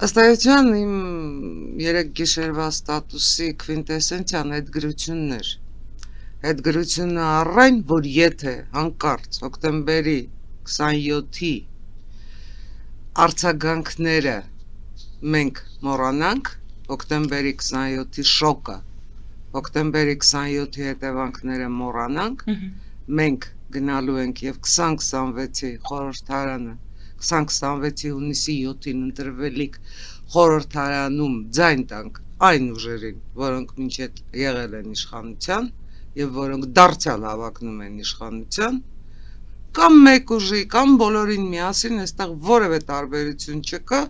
Ըստ էության իմ երեք գիշերվա ստատուսի քվինտեսենցիան այդ գրությունն էր։ Այդ գրությունը առայն, որ եթե հանկարծ հոկտեմբերի 27-ի արձագանքները մենք մոռանանք, հոկտեմբերի 27-ի շոկը, հոկտեմբերի 27-ի հետևանքները մոռանանք, մենք գնալու ենք եւ 2026-ի խորհրդարանը 2026-ի հունիսի 7-ին ընտրվելիք խորհրդարանում ձայն տանք այն ուժերին, որոնք մինչեւ եղել են իշխանության եւ որոնք դարձյալ հավակնում են իշխանության, կամ մեկ ուժի, կամ բոլորին միասին, այստեղ որևէ տարբերություն չկա,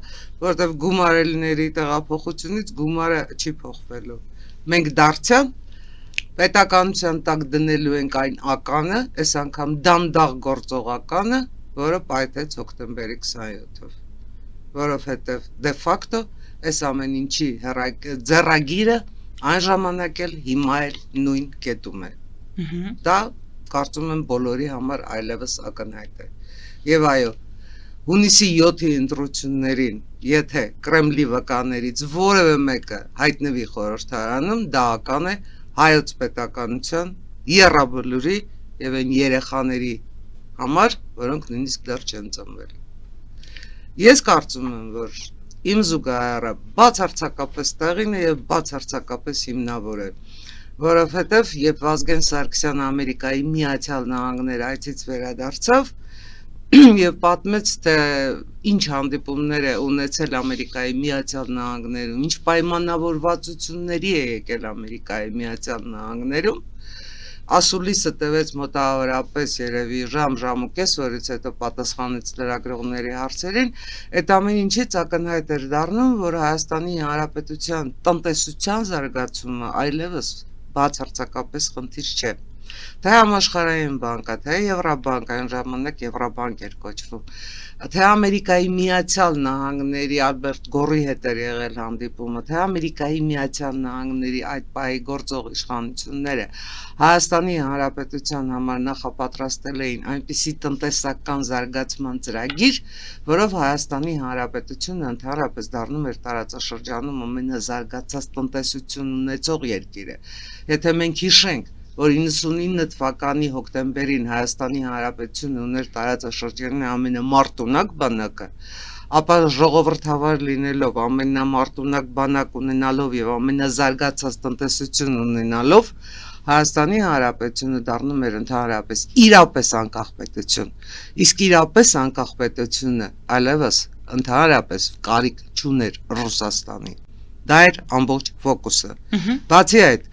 որովհետեւ գումարելիների տեղափոխությունից գումարը չի փոխվելու։ Մենք դարձյալ պետականության տակ դնելու ենք այն ականը, այս անգամ դանդաղ գործողականը, որը պայթեց հոկտեմբերի 27-ով, որովհետև դե ֆակտո այս ամեն ինչի ձեռագիրը այն ժամանակ էլ հիմա էլ նույն կետում է։ Դա կարծում եմ բոլորի համար այլևս ակնհայտ է։ Եվ այո, հունիսի 7-ի ընտրություններին, եթե Կրեմլի վկաներից որևէ մեկը հայտնվի խորհրդարանում, դա ական է հայոց պետականության եռաբլուրի եւ այն երեխաների համար, որոնք նույնիսկ դեռ չեն ծնվել։ Ես կարծում եմ, որ իմ զուգահեռը բացարձակապես տեղին է եւ բացարձակապես հիմնավոր է, որովհետեւ երբ Վազգեն Սարգսյանը Ամերիկայի Միացյալ Նահանգներ այցից վերադարձավ եւ պատմեց, թե ինչ հանդիպումներ է ունեցել Ամերիկայի Միացյալ Նահանգներում, ինչ պայմանավորվածությունների է եկել Ամերիկայի Միացյալ Նահանգներում, ասուլիսը տևեց մոտավորապես երևի ժամ ու կես, որից հետո պատասխանեց լրագրողների հարցերին, այդ ամեն ինչից ակնհայտ էր դառնում, որ Հայաստանի Հանրապետության տնտեսության զարգացումը այլևս բացարձակապես խնդիր չէ։ Թե համաշխարհային բանկը, թե Եվրոբանկը, այն ժամանակ Եվրոբանկ էր կոչվում, թե Ամերիկայի Միացյալ Նահանգների Ալբերտ Գորի հետ էր եղել հանդիպումը, թե Ամերիկայի Միացյալ Նահանգների այդ պահի գործող իշխանությունները Հայաստանի Հանրապետության համար նախապատրաստել էին այնպիսի տնտեսական զարգացման ծրագիր, որով Հայաստանի Հանրապետությունը ընդհանրապես դառնում էր տարածաշրջանում ամենազարգացած տնտեսություն ունեցող երկիրը։ Եթե մենք հիշենք, որ 99 թվականի հոկտեմբերին Հայաստանի Հանրապետությունը ուներ տարածաշրջանի ամենամարտունակ բանակը, ապա ժողովրդավար լինելով, ամենամարտունակ բանակ ունենալով եւ ամենազարգացած տնտեսություն ունենալով, Հայաստանի Հանրապետությունը դառնում էր ընդհանրապես իրապես անկախ պետություն։ Իսկ իրապես անկախ պետությունը այլևս ընդհանրապես կարիք չուներ Ռուսաստանի։ Դա էր ամբողջ ֆոկուսը։ Բացի այդ,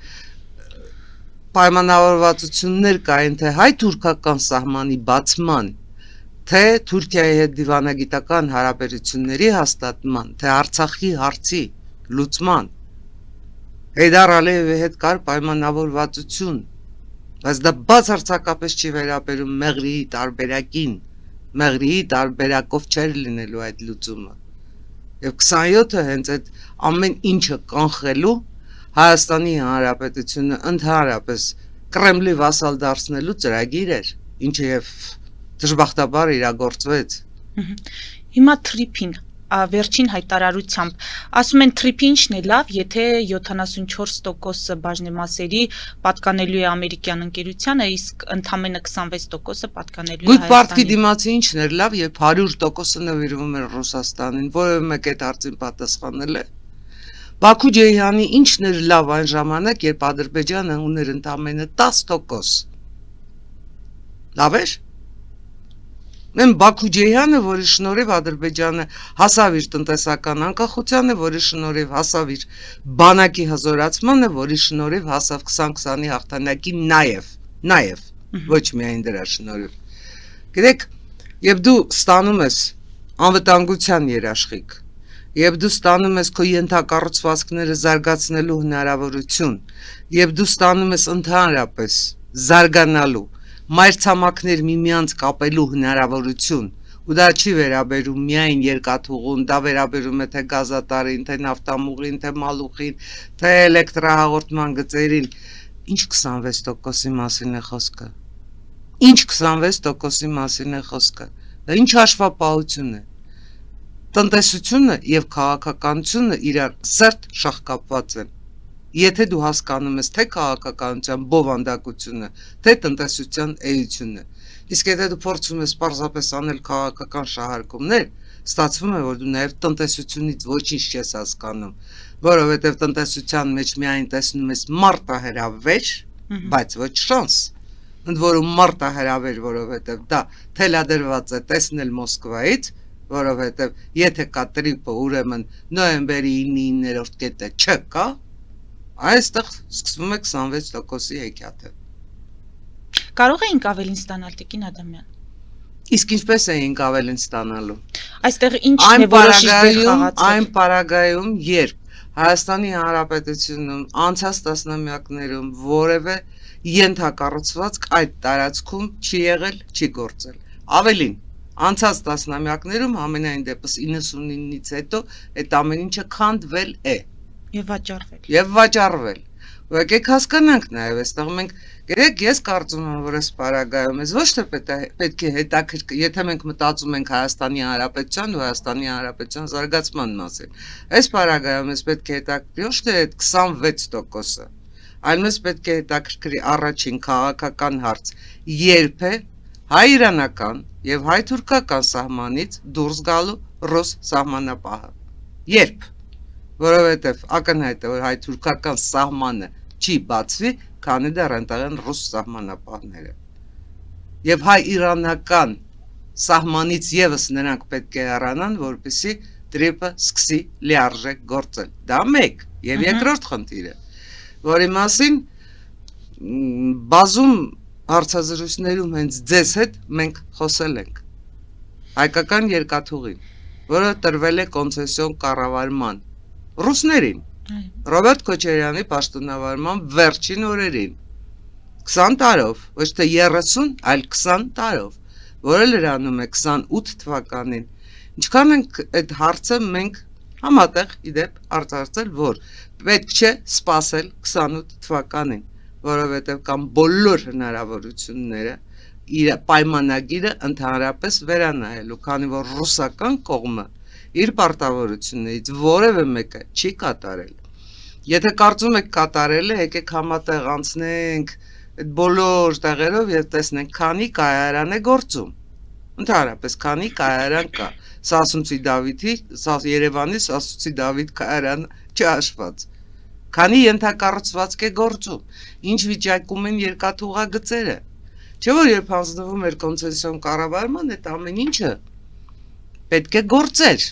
պայմանավորվածություններ կային թե հայ-թուրքական սահմանի բացման, թե Թուրքիայի հետ դիվանագիտական հարաբերությունների հաստատման, թե Արցախի հարցի լուծման։ Հեյդար Ալիևի հետ կար պայմանավորվածություն, բայց դա բացարձակապես չի վերաբերում Մեղրիի տարբերակին, Մեղրիի տարբերակով չէր լինելու այդ լուծումը։ Եվ 27-ը հենց այդ ամեն ինչը կանխելու Հայաստանի Հանրապետությունը ընդհանրապես Կրեմլի վասալ դարձնելու ծրագիր էր, ինչը եւ դժբախտաբար իրագործվեց։ Հիմա թրիփին վերջին հայտարարությամբ ասում են թրիփի ինչն է լավ, եթե 74% բաժնեմասերի պատկանելու է ամերիկյան ընկերությանը, իսկ ընդամենը 26% պատկանելու է Գույք պարտքի դիմացի ինչն էր լավ, երբ 100% նվիրվում էր Ռուսաստանին, որևէ մեկ այդ հարցին պատասխանել է։ Բաքու Ջեյհանի ինչն էր լավ այն ժամանակ, երբ Ադրբեջանը ուներ ընդամենը 10%։ Լավ էր։ Մեն Բաքու Ջեյհանը, որի շնորհիվ Ադրբեջանը հասավ իր տնտեսական անկախությանը, որի շնորհիվ հասավ իր բանակի հզորացմանը, որի շնորհիվ հասավ 2020-ի հաղթանակին նաև, ոչ միայն դրա շնորհիվ։ Գիտեք, երբ դու ստանում ես անվտանգության երաշխիք, Եվ դու ստանում ես քո ենթակառուցվածքները զարգացնելու հնարավորություն, եւ դու ստանում ես ընդհանրապես զարգանալու, մայրցամաքներ միմյանց կապելու հնարավորություն, ու դա չի վերաբերում միայն երկաթուղուն, դա վերաբերում է թե գազատարին, թե նավթամուղին, թե մալուխին, թե էլեկտրահաղորդման գծերին, ինչ 26%-ի մասին է խոսքը։ Ինչ 26%-ի մասին է խոսքը։ Դա ինչ հաշվապահություն է։ տնտեսությունը եւ քաղաքականությունը իրար սերտ շահկապված են։ Եթե դու հասկանում ես թե քաղաքականության բովանդակությունը, թե տնտեսության էությունը, իսկ եթե դու փորձում ես պարզապես անել քաղաքական շահարկումներ, ստացվում է, որ դու նաեւ տնտեսությունից ոչինչ չես հասկանում, որովհետեւ տնտեսության մեջ միայն տեսնում ես մարտահրավեր, բայց ոչ շանս։ Ընդ որում մարտահրավեր, որովհետեւ դա թելադրված է տեսնել Մոսկվայից, որովհետև եթե կա տրիպը, ուրեմն նոյեմբերի 9-րդ կետը չկա, այստեղ սկսվում է 26%-ի հեքիաթը։ Կարող էինք ավելին ստանալ Տիկին Ադամյան։ Իսկ ինչպես էինք ավելին ստանալու։ Այստեղ ինչն է որոշիչ դեր խաղացել։ Այն պարագայում, երբ Հայաստանի Հանրապետությունում անցած տասնամյակներում որևէ ենթակառուցվածք այդ տարածքում չի եղել, չի գործել։ Ավելին, անցած տասնամյակներում ամենայն դեպս 99-ից հետո այդ ամեն ինչը քանդվել է եւ վաճառվել։ Ու եկեք հասկանանք նաեւ այստեղ մենք գերեք ես կարծում եմ, որ այս պարագայում ես ոչ թե պետք է հետաքրքիր, եթե մենք մտածում ենք Հայաստանի Հանրապետության ու Հայաստանի Հանրապետության զարգացման մասին, այս պարագայում ես պետք է հետաքրքրի ոչ թե այդ 26%-ը, այլ մեզ պետք է հետաքրքրի առաջին քաղաքական հարց, երբ է հայ-իրանական եւ հայ-թուրքական սահմանից դուրս գալու ռուս սահմանապահը։ Երբ, որովհետեւ ակնհայտ է, որ հայ-թուրքական սահմանը չի բացվի, քանի դեռ այնտեղ են ռուս սահմանապահները։ Եվ հայ-իրանական սահմանից եւս նրանք պետք է հեռանան, որպեսզի տրիպը սկսի լիարժեք գործել։ Դա մեկ, եւ երկրորդ խնդիրը, որի մասին բազում հարցազրույցներում հենց ձեզ հետ մենք խոսել ենք։ Հայկական երկաթուղին, որը տրվել է կոնցեսիոն կառավարման ռուսներին, Ռոբերտ Քոչարյանի պաշտոնավարման վերջին օրերին, 20 տարով, ոչ թե 30, այլ 20 տարով, որը լրանում է 28 թվականին։ Ինչքան ենք այդ հարցը մենք համատեղ իդեպ արձարծել, որ պետք չէ սպասել 28 թվականին, որովհետև կամ բոլոր հնարավորությունները իր պայմանագիրը ընդհանրապես վերանայելու, քանի որ ռուսական կողմը իր պարտավորություններից որևէ մեկը չի կատարել։ Եթե կարծում եք կատարել է, եկեք համատեղ անցնենք այդ բոլոր տեղերով եւ տեսնենք քանի կայարան է գործում։ Ընդհանրապես քանի կայարան կա։ Սասունցի Դավիթի, Երևանի Սասունցի Դավիթ կայարան չհաշված։ Քանի ենթակառուցվածք է գործում, ինչ վիճակում են երկաթուղագծերը։ Չէ՞ որ երբ հանձնվում էր կոնցեսիոն կառավարման, այդ ամեն ինչը պետք է գործեր։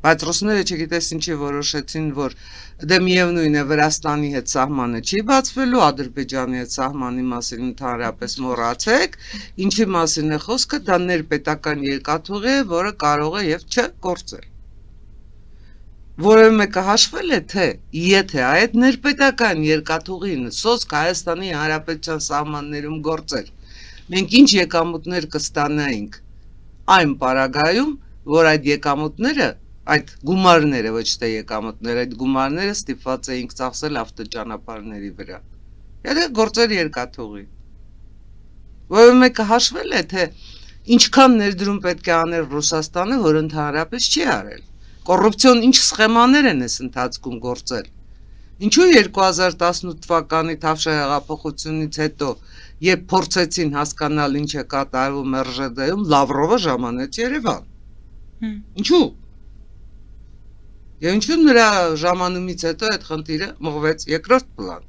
Բայց ռուսները չգիտես ինչի որոշեցին, որ դե միևնույն է Վրաստանի հետ սահմանը չի բացվելու, Ադրբեջանի հետ սահմանի մասին ընդհանրապես մոռացեք, ինչի մասին է խոսքը, դա ներպետական երկաթուղի է, որը կարող է եւ չգործել։ Որևէ մեկը հաշվել է, թե եթե այդ ներպետական երկաթուղին սոսկ Հայաստանի Հանրապետության սահմաններում գործեր, մենք ինչ եկամուտներ կստանայինք այն պարագայում, որ այդ եկամուտները, այդ գումարները, ոչ թե եկամուտները, այդ գումարները ստիպված էինք ծախսել ավտոճանապարհների վրա։ Եթե գործեր երկաթուղի։ Որևէ մեկը հաշվել է, թե ինչքան ներդրում պետք է աներ Ռուսաստանը, որ ընդհանրապես չի արել։ Կոռուպցիոն ինչ սխեմաներ են այս ընթացքում գործել։ Ինչու 2018 թվականի Թավշյա հեղափոխությունից հետո, երբ փորձեցին հասկանալ ինչ է կատարվում ՌԺԴ-ում, Լավրովը ժամանեց Երևան։ Ինչու։ Եվ ինչու նրա ժամանումից հետո այդ խնդիրը մղվեց երկրորդ պլան։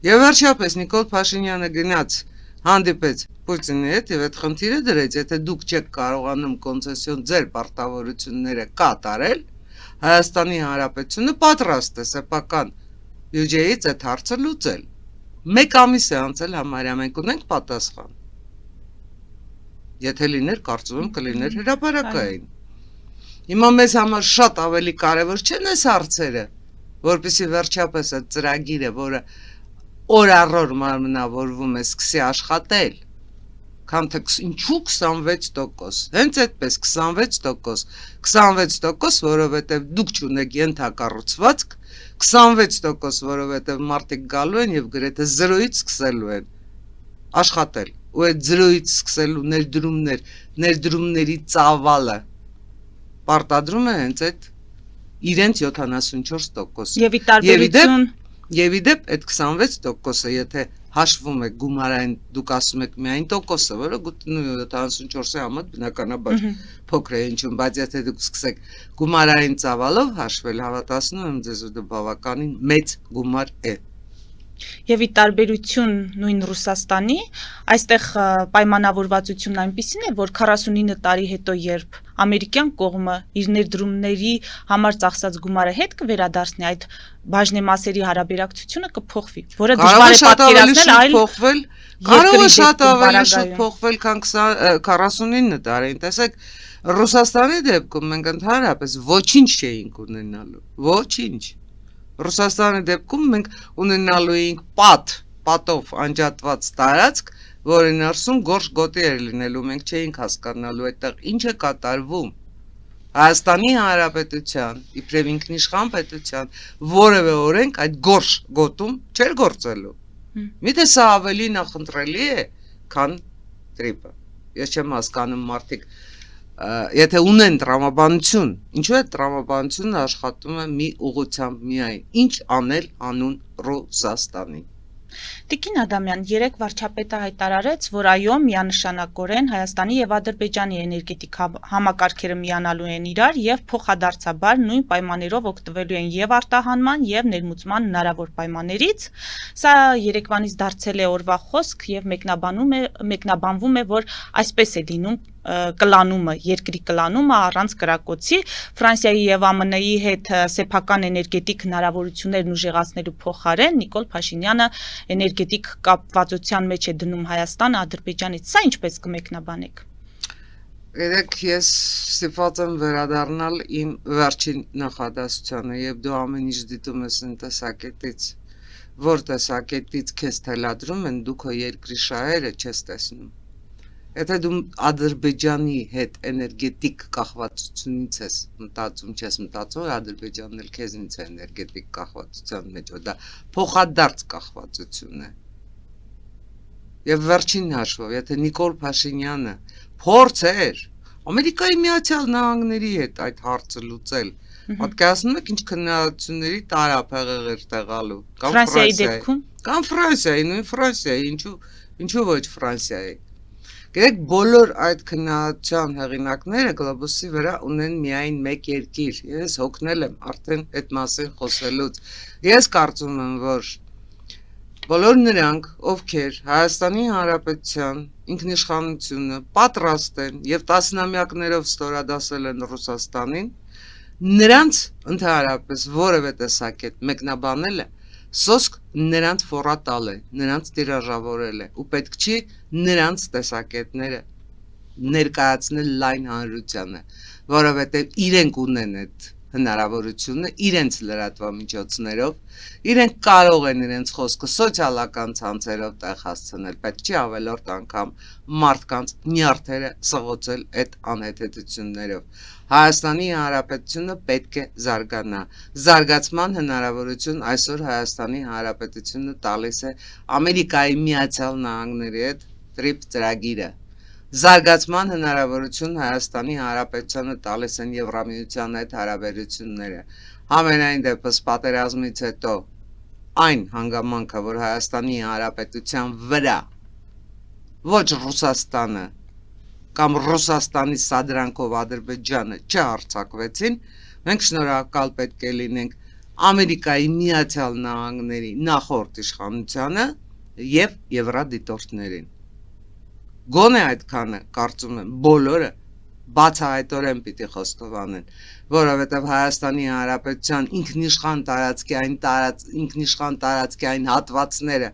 Եվ վերջապես Նիկոլ Փաշինյանը գնաց հանդիպեց Պուտինի հետ եւ այդ խնդիրը դրեց, եթե դուք չեք կարողանում կոնցեսիոն ձեր պարտավորությունները կատարել, Հայաստանի Հանրապետությունը պատրաստ է սեփական բյուջեից այդ հարցը լուծել։ Մեկ ամիս է անցել համարյա, մենք ունենք պատասխան։ Եթե լիներ, կարծում եմ կլիներ հրապարակային։ Հիմա մեզ համար շատ ավելի կարևոր չեն այս հարցերը, որպեսզի վերջապես այդ ծրագիրը, որը օր առօր մարմնավորվում է, սկսի աշխատել, քան թե ինչու 26%, հենց այդպես 26%, 26%, որովհետև դուք չունեք ենթակառուցվածք, 26%, որովհետև մարդիկ գալու են եւ գրեթե 0-ից սկսելու են աշխատել, ու այդ 0-ից սկսելու ներդրումների ծավալը պարտադրում է հենց այդ իրենց 74%-ը։ Եվ ի տարբերություն Եվ իդեպ այդ 26%-ը, եթե հաշվում է գումարային, դուք ասում եք միայն տոկոսը, որը 74-ի համեմատ բնականաբար փոքր է ինչու, բայց եթե դուք սկսեք գումարային ծավալով հաշվել, հավատացնում եմ ձեզ, որ դա բավականին մեծ գումար է։ Եվ ի տարբերություն նույն Ռուսաստանի, այստեղ պայմանավորվածությունն այնպիսին է, որ 49 տարի հետո, երբ ամերիկյան կողմը իր ներդրումների համար ծախսած գումարը հետ կվերադարձնի, այդ բաժնեմասերի հարաբերակցությունը կփոխվի, որը դժվար է պատկերացնել այլ կարող է շատ ավելի շուտ փոխվել, քան 49 տարին։ Տեսեք, Ռուսաստանի դեպքում մենք ընդհանրապես ոչինչ չէինք ունենալու, ոչինչ։ Ռուսաստանի դեպքում մենք ունենալու էինք պատով անջատված տարածք, որի ներսում գորշ գոտի էր լինելու, մենք չէինք հասկանալու այդտեղ ինչ է կատարվում։ Հայաստանի Հանրապետության, իբրև ինքնիշխան պետության որևէ օրենք այդ գորշ գոտում չէր գործելու։ Միթե սա ավելի նախընտրելի է, քան տրիպը։ Ես չեմ հասկանում մարդիկ եթե ունեն տրամաբանություն, ինչու է տրամաբանությունը աշխատում է մի ուղղությամբ միայն, ինչ անել անուն Ռուսաստանի։ Տիկին Ադամյան, երեք վարչապետը հայտարարեց, որ այո, միանշանակորեն Հայաստանի եւ Ադրբեջանի էներգետիկ համակարգերը միանալու են իրար եւ փոխադարձաբար նույն պայմաններով օգտվելու են եւ արտահանման եւ ներմուծման հնարավոր պայմաններից։ Սա երեկվանից դարձել է օրվա խոսք եւ մեկնաբանվում է, որ այսպես է լինում կլանումը, երկրի կլանումը առանց կրակոցի, Ֆրանսիայի եւ ԱՄՆ-ի հետ սեփական էներգետիկ հնարավորություններն ուժեղացնելու փոխարեն Նիկոլ Փաշինյանը էներգետիկ կապվածության մեջ է դնում Հայաստանը Ադրբեջանից։ Սա ինչպես կմեկնաբանեք։ Երեք ես ստիպված եմ վերադառնալ իմ վերջին նախադասությանը, եւ դու ամեն ինչ դիտում ես այն տեսակետից, որ տեսակետից քեզ թելադրում են, դու քո երկրի շահերը չես տեսնում։ Եթե դու Ադրբեջանի հետ էներգետիկ կախվածությունից ես մտածում, չես մտածում, որ Ադրբեջանն էլ քեզնից է էներգետիկ կախվածության մեջ, որ դա փոխադարձ կախվածություն է։ Եվ վերջին հաշվով, եթե Նիկոլ Փաշինյանը փորձեր Ամերիկայի Միացյալ Նահանգների հետ այդ հարցը լուծել, պատկերացնում եք ինչ քննադատությունների տարափեղեղ էր տեղալու, կամ Ֆրանսիայի դեպքում, կամ Ֆրանսիայի, նույն Ֆրանսիայի, ինչու ոչ Ֆրանսիայի։ Գիտեք, բոլոր այդ քննադատության հեղինակները գլոբուսի վրա ունեն միայն մեկ երկիր, ես հոգնել եմ արդեն այդ մասին խոսելուց։ Ես կարծում եմ, որ բոլոր նրանք, ովքեր Հայաստանի Հանրապետության ինքնիշխանությունը պատրաստ են եւ տասնամյակներով ստորադասել են Ռուսաստանին, նրանց ընդհանրապես որևէ տեսակետ մեկնաբանելը սոսկ նրանց ֆորատալ է, նրանց տիրաժավորել է, ու պետք չի նրանց տեսակետները ներկայացնել լայն հանրությանը, որովհետև իրենք ունեն այդ հնարավորությունը, իրենց լրատվամիջոցներով, իրենք կարող են իրենց խոսքը սոցիալական ցանցերով տեղ հասցնել, պետք չի ավելորդ անգամ մարդկանց նյարդերը սղոցել այդ անհեթեթություններով։ Հայաստանի Հանրապետությունը պետք է զարգանա։ Զարգացման հնարավորություն այսօր Հայաստանի Հանրապետությունը տալիս է Ամերիկայի Միացյալ Նահանգների հետ տրիպ ծրագիրը։ Զարգացման հնարավորություն Հայաստանի Հանրապետությանը տալիս են Եվրամիության հետ հարաբերությունները։ Համենայն դեպս պատերազմից հետո այն հանգամանքը, որ Հայաստանի Հանրապետության վրա ոչ Ռուսաստանը կամ Ռուսաստանի սադրանքով Ադրբեջանը չհարձակվեցին, մենք շնորհակալ պետք է լինենք Ամերիկայի Միացյալ Նահանգների նախորդ իշխանությանը եւ եվրադիտորդներին։ Գոնե այդքանը կարծում եմ բոլորը բացահայտորեն պիտի խոստովանեն, որովհետև Հայաստանի Հանրապետության ինքնիշխան տարածքի այն հատվածները,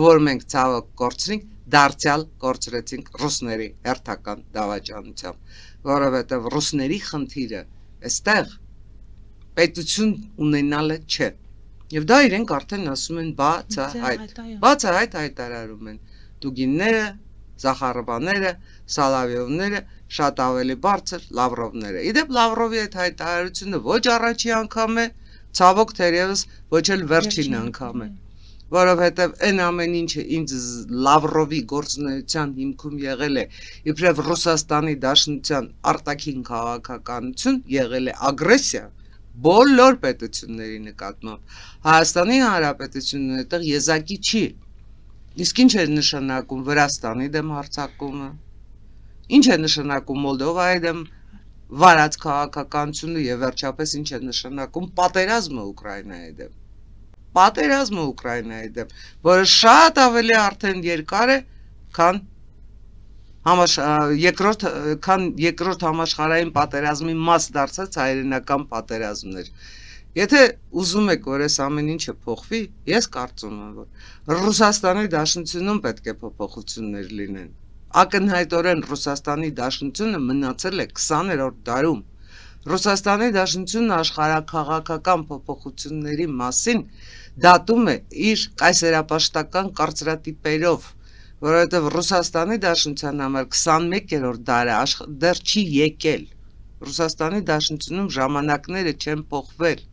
որ մենք ցավոք կորցրինք, դարձյալ կորցրեցինք ռուսների հերթական դավաճանությամբ, որովհետև ռուսների խնդիրը այստեղ պետություն ունենալը չէ։ Եվ դա իրենք արդեն ասում են բացահայտ հայտարարում են Դուգինները, Զախարովաները, Սալավիովները, շատ ավելի բարձր Լավրովները։ Իդեպ Լավրովի այդ հայտարարությունը ոչ առաջի անգամ է, ցավոք թերևս ոչ էլ վերջին անգամ է։ որովհետև այն ամեն ինչը ինձ Լավրովի գործունեության հիմքում եղել է իբրև Ռուսաստանի Դաշնության արտաքին քաղաքականություն, եղել է ագրեսիա բոլոր պետությունների նկատմամբ։ Հայաստանի Հանրապետությունն այդտեղ եզակի չի։ Իսկ ինչ է նշանակում Վրաստանի դեմ հարձակումը։ Ինչ է նշանակում Մոլդովայի դեմ վարած քաղաքականությունը եւ վերջապես ինչ է նշանակում պատերազմը Ուկրաինայի դեմ։ Պատերազմը Ուկրաինայի դեմ, որը շատ ավելի արդեն երկար է, քան երկրորդ համաշխարհային պատերազմի մաս դարձած հայրենական պատերազմներ։ Եթե ուզում եք, որ այս ամեն ինչը փոխվի, ես կարծում եմ, որ Ռուսաստանի Դաշնությունում պետք է փոփոխություններ լինեն։ Ակնհայտորեն Ռուսաստանի Դաշնությունը մնացել է 20-րդ դարում։ Ռուսաստանի Դաշնությունն աշխարհաքաղաքական փոփոխությունների մասին դատում է իր կայսերապաշտական կարծրատիպերով, որովհետև Ռուսաստանի Դաշնության համար 21-րդ դարը դեռ չի եկել։ Ռուսաստանի Դաշնությունում ժամանակները չեն փոխվել։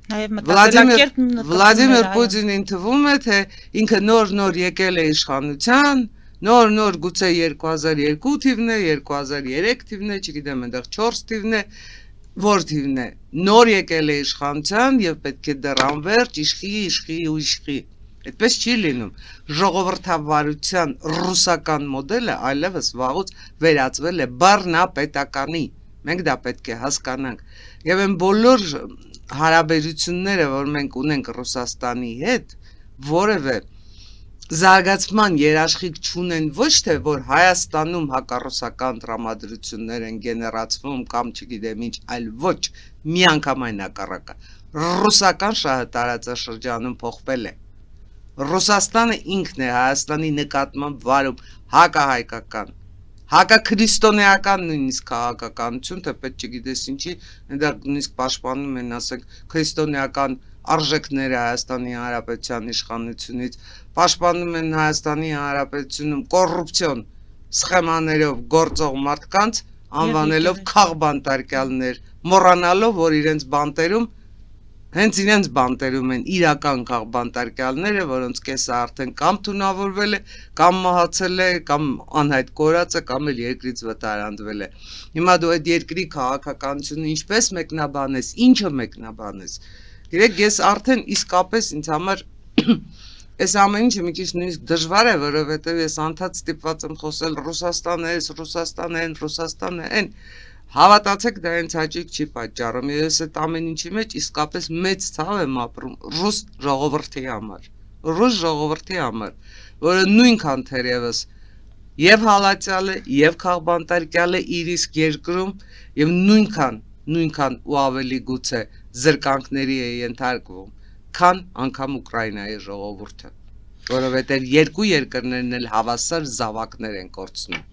Նաև մտածելակերպն Վլադիմիր Պուտինին թվում է, թե ինքը նոր եկել է իշխանության, նոր գուցե 2002 թիվն է, 2003 թիվն է, չգիտեմ, այնտեղ 4 թիվն է, որ թիվն է, նոր եկել է իշխանության եւ պետք է դեռ անverջ իշխի։ Այդպես չի լինում։ Ժողովրդավարության ռուսական մոդելը այլևս վաղուց վերածվել է բռնապետականի։ Մենք դա պետք է հասկանանք։ Եվ այն բոլոր հարաբերությունները, որ մենք ունենք Ռուսաստանի հետ, որևէ զարգացման երաշխիք չունեն, ոչ թե որ Հայաստանում հակառուսական տրամադրություններ են գեներացվում կամ չգիտեմ ինչ, այլ ոչ, միանգամայն հակառակը։ Ռուսական շահը տարածաշրջանում փոխվել է։ Ռուսաստանը ինքն է Հայաստանի նկատմամբ վարում հակահայկական, հակաքրիստոնեական նույնիսկ քաղաքականություն, թեպետ չգիտես ինչի, այնտեղ նույնիսկ պաշտպանում են, ասենք, քրիստոնեական արժեքները Հայաստանի Հանրապետության իշխանությունից, պաշտպանում են Հայաստանի Հանրապետությունում կոռուպցիոն սխեմաներով գործող մարդկանց, անվանելով քաղբանտարկյալներ, մոռանալով, որ իրենց բանտերում հենց իրենց բանտերում են իրական քաղբանտարկյալները, որոնց կեսը արդեն կամ թունավորվել է, կամ մահացել է, կամ անհայտ կորած է, կամ էլ երկրից վտարանդվել է։ Հիմա դու այդ երկրի քաղաքականությունը ինչպես մեկնաբանես, ինչը մեկնաբանես։ Գիտեք, ես արդեն իսկապես ինձ համար այս ամեն ինչը մի քիչ նույնիսկ դժվար է, որովհետև ես անդադ ստիպված եմ խոսել Ռուսաստանը են։ Հավատացեք, դա ինձ հաճույք չի պատճառում։ Ես այդ ամեն ինչի մեջ իսկապես մեծ ցավ եմ ապրում ռուս ժողովրդի համար, որը նույնքան թերևս եւ հալածյալ է, եւ քաղբանտարկյալ է իր իսկ երկրում, եւ նույնքան ու ավելի գուցե զրկանքների է ենթարկվում, քան անգամ Ուկրաինայի ժողովուրդը, որովհետեւ երկու երկրներն էլ հավասար զավակներ են կորցնում։